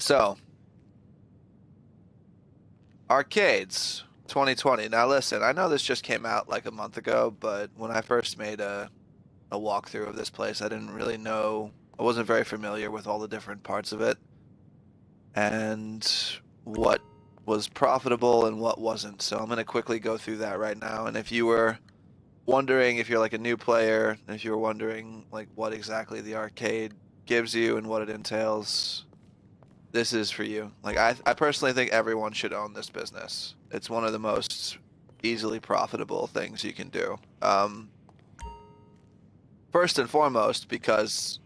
So, arcades 2020. Now listen, I know this just came out like a month ago, but when I first made a walkthrough of this place, I didn't really know, I wasn't very familiar with all the different parts of it and what was profitable and what wasn't. So I'm going to quickly go through that right now. And if you were wondering, if you're like a new player, if you were wondering like what exactly the arcade gives you and what it entails, this is for you. Like I personally think everyone should own this business. It's one of the most easily profitable things you can do. First and foremost, because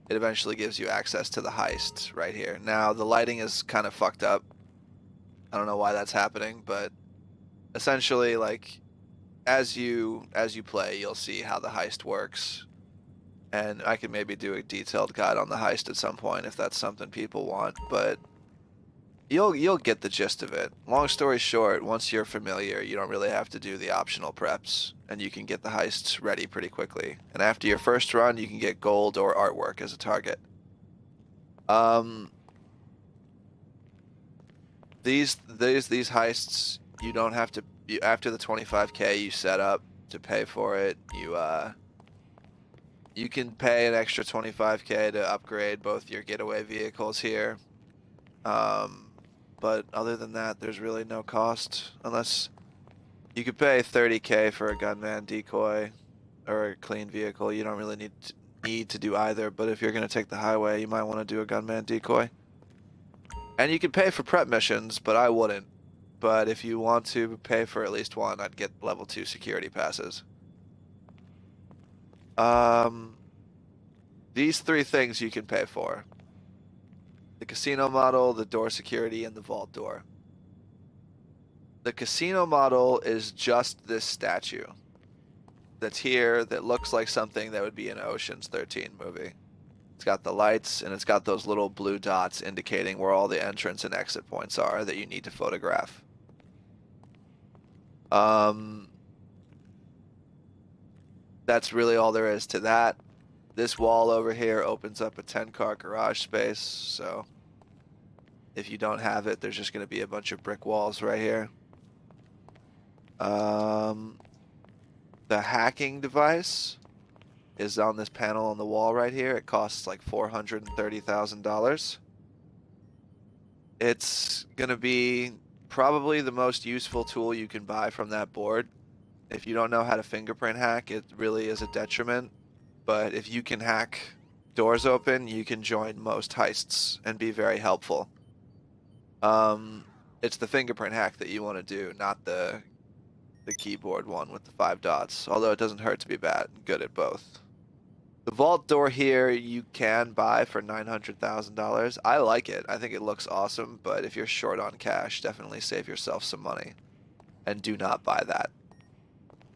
it eventually gives you access to the heist right here. Now the lighting is kind of fucked up. I don't know why that's happening, but essentially, like as you play, you'll see how the heist works. And I could maybe do a detailed guide on the heist at some point if that's something people want, but you'll get the gist of it. Long story short, once you're familiar, you don't really have to do the optional preps, and you can get the heists ready pretty quickly. And after your first run, you can get gold or artwork as a target. These heists, you don't have to. After the 25K you set up to pay for it, you can pay an extra 25K to upgrade both your getaway vehicles here. But other than that, there's really no cost, unless you could pay 30K for a gunman decoy or a clean vehicle. You don't really need to do either, but if you're going to take the highway, you might want to do a gunman decoy. And you can pay for prep missions, but I wouldn't. But if you want to pay for at least one, I'd get level 2 security passes. These three things you can pay for: the casino model, the door security, and the vault door. The casino model is just this statue that's here that looks like something that would be in an Ocean's 13 movie. It's got the lights, and it's got those little blue dots indicating where all the entrance and exit points are that you need to photograph. That's really all there is to that. This wall over here opens up a 10-car garage space, so if you don't have it, there's just going to be a bunch of brick walls right here. The hacking device is on this panel on the wall right here. It costs like $430,000. It's going to be probably the most useful tool you can buy from that board. If you don't know how to fingerprint hack, it really is a detriment. But if you can hack doors open, you can join most heists and be very helpful. It's the fingerprint hack that you want to do, not the keyboard one with the 5 dots. Although it doesn't hurt to be good at both. The vault door here you can buy for $900,000. I like it. I think it looks awesome, but if you're short on cash, definitely save yourself some money. And do not buy that.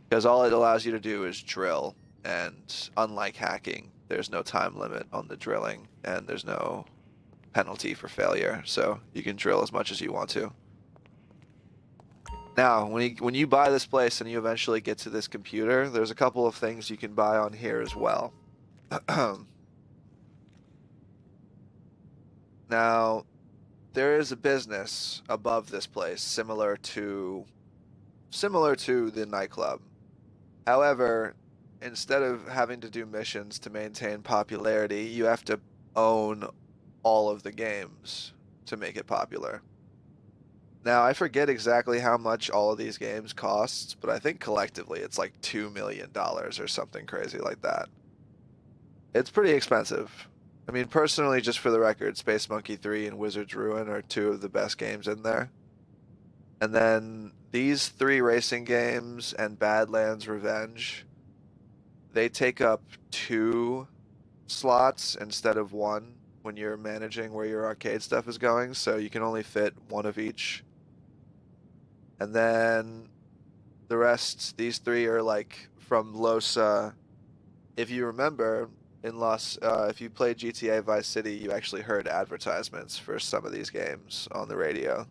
Because all it allows you to do is drill, and unlike hacking, there's no time limit on the drilling, and there's no penalty for failure, so you can drill as much as you want to. Now, when you buy this place and you eventually get to this computer, there's a couple of things you can buy on here as well. Now, there is a business above this place, similar to the nightclub. However, instead of having to do missions to maintain popularity, you have to own all of the games to make it popular. Now, I forget exactly how much all of these games cost, but I think collectively it's like $2 million or something crazy like that. It's pretty expensive. I mean, personally, just for the record, Space Monkey 3 and Wizard's Ruin are 2 of the best games in there. And then these 3 racing games and Badlands Revenge, they take up 2 slots instead of 1 when you're managing where your arcade stuff is going, so you can only fit 1 of each. And then the rest, these 3 are like from Losa. If you remember, if you played GTA Vice City, you actually heard advertisements for some of these games on the radio.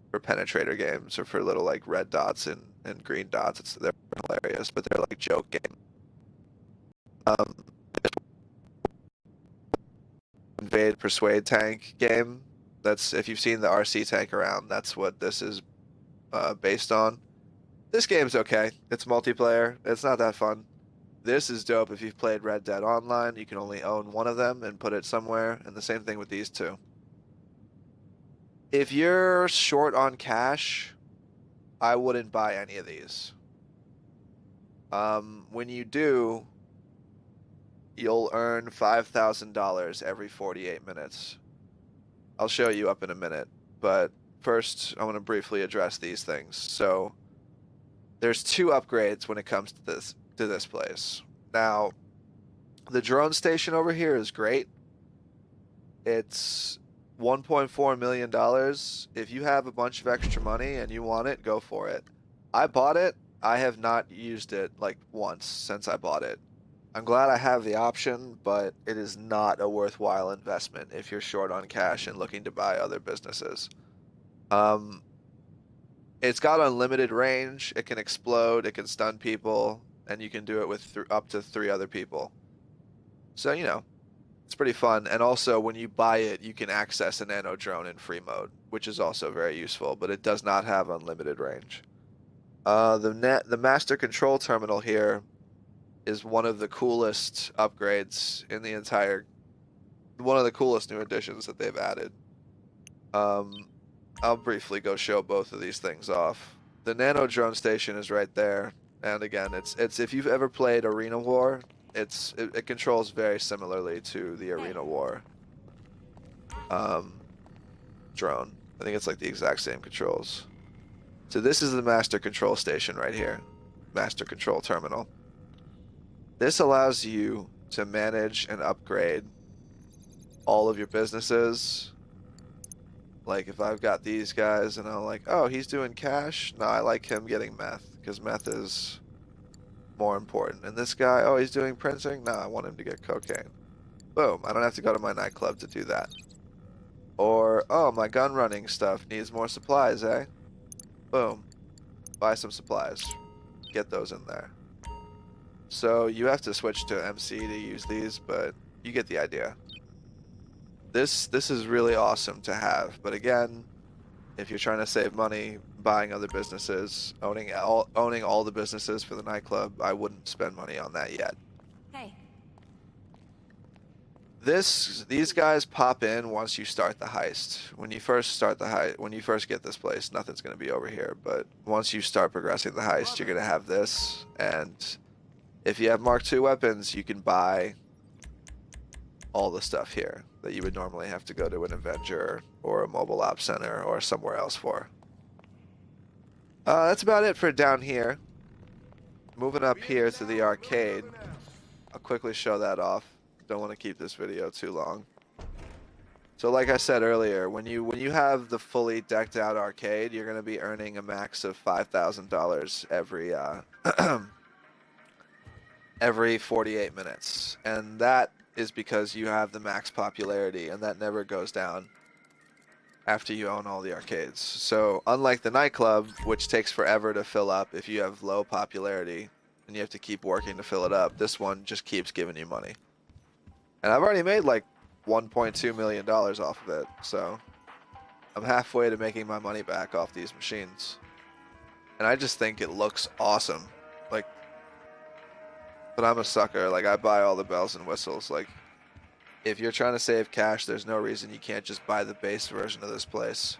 For penetrator games, or for little like red dots and green dots. They're hilarious, but they're like joke games. Invade Persuade Tank game That's if you've seen the RC tank around, that's what this is based on. This game's okay. It's multiplayer. It's not that fun. This is dope if you've played Red Dead Online. You can only own one of them and put it somewhere, and the same thing with these two. If you're short on cash, I wouldn't buy any of these. When you do, you'll earn $5,000 every 48 minutes. I'll show you up in a minute, but first I want to briefly address these things. So there's two upgrades when it comes to this place. Now, the drone station over here is great. It's $1.4 million. If you have a bunch of extra money and you want it, go for it. I bought it. I have not used it like once since I bought it. I'm glad I have the option, but it is not a worthwhile investment if you're short on cash and looking to buy other businesses. It's got unlimited range. It can explode. It can stun people, and you can do it with up to 3 other people. So, you know, it's pretty fun. And also, when you buy it, you can access a nano drone in free mode, which is also very useful, but it does not have unlimited range. The master control terminal here is one of the coolest upgrades in the entire, one of the coolest new additions that they've added. I'll briefly go show both of these things off. The nano drone station is right there, and again, it's if you've ever played Arena War, it controls very similarly to the Arena War drone. I think it's like the exact same controls. So this is the master control station right here, master control terminal. This allows you to manage and upgrade all of your businesses. Like if I've got these guys and I'm like, oh, he's doing cash. No, I like him getting meth because meth is more important. And this guy, oh, he's doing printing. No, I want him to get cocaine. Boom. I don't have to go to my nightclub to do that. Or, oh, my gun running stuff needs more supplies, eh? Boom. Buy some supplies. Get those in there. So you have to switch to MC to use these, but you get the idea. This is really awesome to have, but again, if you're trying to save money buying other businesses, owning all the businesses for the nightclub, I wouldn't spend money on that yet. Hey. These guys pop in once you start the heist. When you first get this place, nothing's going to be over here, but once you start progressing the heist, you're going to have this, and if you have Mark II weapons, you can buy all the stuff here that you would normally have to go to an Avenger or a mobile ops center or somewhere else for. That's about it for down here. Moving up here to the arcade. I'll quickly show that off. Don't want to keep this video too long. So like I said earlier, when you have the fully decked out arcade, you're going to be earning a max of $5,000 every every 48 minutes. And that is because you have the max popularity, and that never goes down after you own all the arcades. So unlike the nightclub, which takes forever to fill up if you have low popularity and you have to keep working to fill it up, this one just keeps giving you money. And I've already made like $1.2 million off of it, so I'm halfway to making my money back off these machines. And I just think it looks awesome. Like, but I'm a sucker. Like, I buy all the bells and whistles. Like, if you're trying to save cash, there's no reason you can't just buy the base version of this place.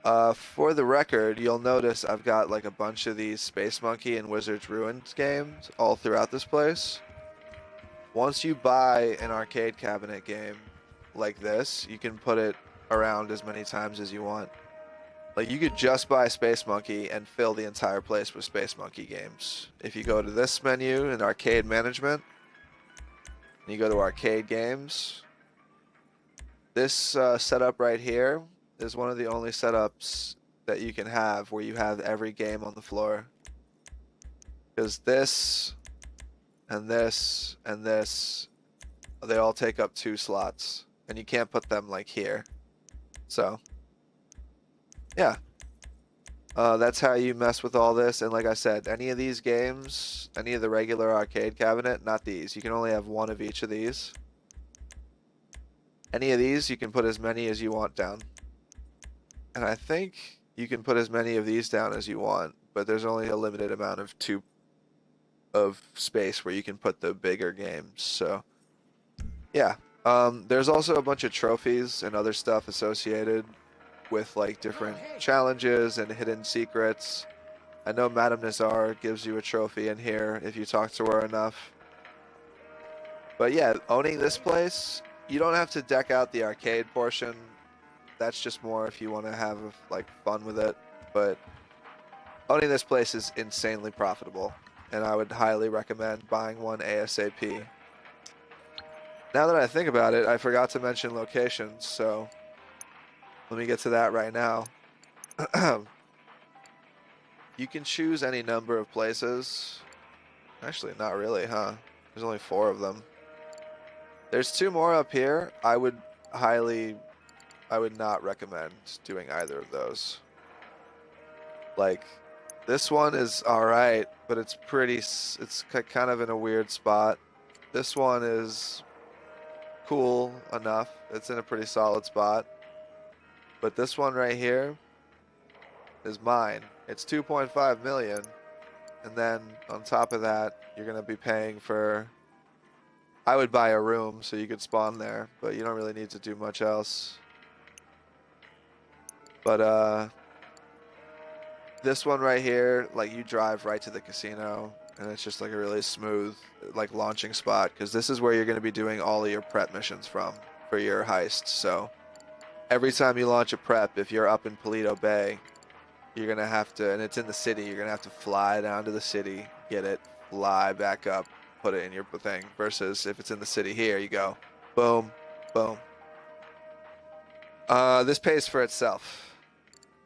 For the record, you'll notice I've got like a bunch of these Space Monkey and Wizard's Ruins games all throughout this place. Once you buy an arcade cabinet game like this, you can put it around as many times as you want. Like, you could just buy Space Monkey and fill the entire place with Space Monkey games. If you go to this menu in arcade management, and you go to arcade games, this setup right here is one of the only setups that you can have where you have every game on the floor. Because this and this and this, they all take up 2 slots, and you can't put them like here. So yeah, that's how you mess with all this. And like I said, any of these games, any of the regular arcade cabinet, not these, you can only have one of each of these. Any of these, you can put as many as you want down. And I think you can put as many of these down as you want, but there's only a limited amount of space where you can put the bigger games. So yeah. There's also a bunch of trophies and other stuff associated with like different challenges and hidden secrets. I know Madame Nazar gives you a trophy in here if you talk to her enough. But yeah, owning this place, you don't have to deck out the arcade portion. That's just more if you want to have like fun with it. But owning this place is insanely profitable, and I would highly recommend buying one ASAP. Now that I think about it, I forgot to mention locations, so let me get to that right now. You can choose any number of places. Actually, not really, huh? There's only 4 of them. There's 2 more up here. I would not recommend doing either of those. Like, this one is alright, but it's kind of in a weird spot. This one is cool enough. It's in a pretty solid spot. But this one right here is mine. It's 2.5 million. And then on top of that, you're going to be paying for... I would buy a room so you could spawn there, but you don't really need to do much else. But this one right here, like you drive right to the casino, and it's just like a really smooth like launching spot, because this is where you're going to be doing all of your prep missions from for your heist. So every time you launch a prep, if you're up in Paleto Bay, you're going to have to, and it's in the city, you're going to have to fly down to the city, get it, fly back up, put it in your thing, versus if it's in the city here, you go boom, boom. This pays for itself.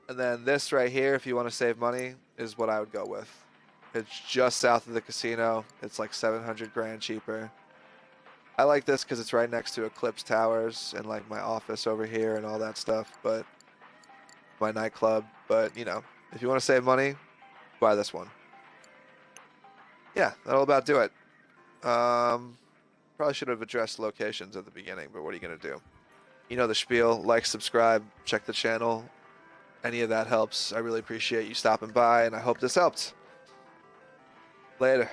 And then this right here, if you want to save money, is what I would go with. It's just south of the casino. It's like 700 grand cheaper. I like this because it's right next to Eclipse Towers and like my office over here and all that stuff, but my nightclub. But you know, if you want to save money, buy this one. Yeah, that'll about do it. Probably should have addressed locations at the beginning, but what are you gonna do? You know the spiel. Like, subscribe, check the channel. Any of that helps. I really appreciate you stopping by, and I hope this helped. Later.